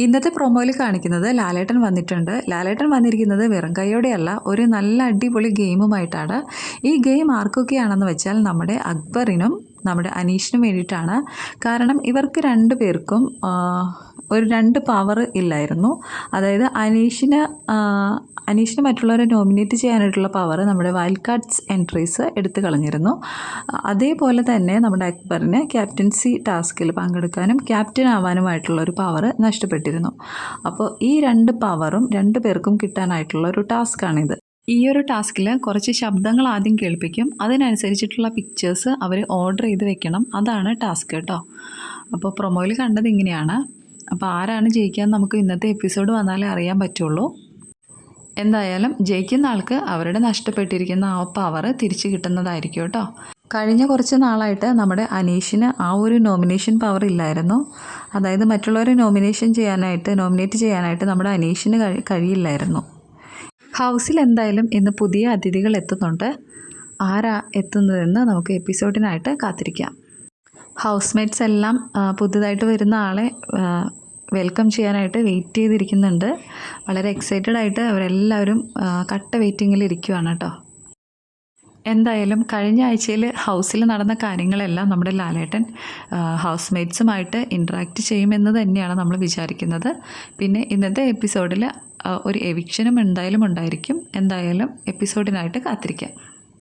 ഇന്നത്തെ പ്രൊമോയിൽ കാണിക്കുന്നത് ലാലേട്ടൻ വന്നിട്ടുണ്ട്. ലാലേട്ടൻ വന്നിരിക്കുന്നത് വെറും കൈയോടെയല്ല, ഒരു നല്ല അടിപൊളി ഗെയിമുമായിട്ടാണ്. ഈ ഗെയിം ആർക്കൊക്കെയാണെന്ന് വെച്ചാൽ നമ്മുടെ അക്ബറിനും നമ്മുടെ അനീഷിനും വേണ്ടിയിട്ടാണ്. കാരണം ഇവർക്ക് രണ്ടു പേർക്കും ഒരു 2 പവർ ഇല്ലായിരുന്നു. അതായത് അനീഷിന് മറ്റുള്ളവരെ നോമിനേറ്റ് ചെയ്യാനായിട്ടുള്ള പവർ നമ്മുടെ വൈൽഡ് കാർഡ്സ് എൻട്രീസ് എടുത്തു കളഞ്ഞിരുന്നു. അതേപോലെ തന്നെ നമ്മുടെ അക്ബറിന് ക്യാപ്റ്റൻസി ടാസ്കിൽ പങ്കെടുക്കാനും ക്യാപ്റ്റൻ ആവാനുമായിട്ടുള്ള ഒരു പവർ നഷ്ടപ്പെട്ടിരുന്നു. അപ്പോൾ ഈ 2 പവറും 2 പേർക്കും കിട്ടാനായിട്ടുള്ള ഒരു ടാസ്ക്കാണിത്. ഈ ഒരു ടാസ്കിൽ കുറച്ച് ശബ്ദങ്ങൾ ആദ്യം കേൾപ്പിക്കും. അതിനനുസരിച്ചിട്ടുള്ള പിക്ചേഴ്സ് അവർ ഓർഡർ ചെയ്ത് വെക്കണം. അതാണ് ടാസ്ക് കേട്ടോ. അപ്പോൾ പ്രൊമോയിൽ കണ്ടത് ഇങ്ങനെയാണ്. അപ്പോൾ ആരാണ് ജയിക്കാൻ നമുക്ക് ഇന്നത്തെ എപ്പിസോഡ് വന്നാലേ അറിയാൻ പറ്റുള്ളൂ. എന്തായാലും ജയിക്കുന്ന ആൾക്ക് അവരുടെ നഷ്ടപ്പെട്ടിരിക്കുന്ന ആ പവർ തിരിച്ചു കിട്ടുന്നതായിരിക്കും കേട്ടോ. കഴിഞ്ഞ കുറച്ച് നാളായിട്ട് നമ്മുടെ അനീഷിന് ആ ഒരു നോമിനേഷൻ പവർ ഇല്ലായിരുന്നു. അതായത് മറ്റുള്ളവരെ നോമിനേറ്റ് ചെയ്യാനായിട്ട് നമ്മുടെ അനീഷിന് കഴിയില്ലായിരുന്നു. ഹൗസിൽ എന്തായാലും ഇന്ന് പുതിയ അതിഥികൾ എത്തുന്നുണ്ട്. ആരാ എത്തുന്നതെന്ന് നമുക്ക് എപ്പിസോഡിനായിട്ട് കാത്തിരിക്കാം. ഹൗസ്മേറ്റ്സ് എല്ലാം പുതുതായിട്ട് വരുന്ന ആളെ വെൽക്കം ചെയ്യാനായിട്ട് വെയിറ്റ് ചെയ്തിരിക്കുന്നുണ്ട്. വളരെ എക്സൈറ്റഡ് ആയിട്ട് അവരെല്ലാവരും കട്ട വെയിറ്റിങ്ങിൽ ഇരിക്കുവാണ് കേട്ടോ. എന്തായാലും കഴിഞ്ഞ ആഴ്ചയിൽ ഹൗസിൽ നടന്ന കാര്യങ്ങളെല്ലാം നമ്മുടെ ലാലേട്ടൻ ഹൗസ്മേറ്റ്സുമായിട്ട് ഇൻട്രാക്റ്റ് ചെയ്യുമെന്ന് തന്നെയാണ് നമ്മൾ വിചാരിക്കുന്നത്. പിന്നെ ഇന്നത്തെ എപ്പിസോഡിൽ ഒരു എവിക്ഷനും എന്തായാലും ഉണ്ടായിരിക്കും. എന്തായാലും എപ്പിസോഡിനായിട്ട് കാത്തിരിക്കാം.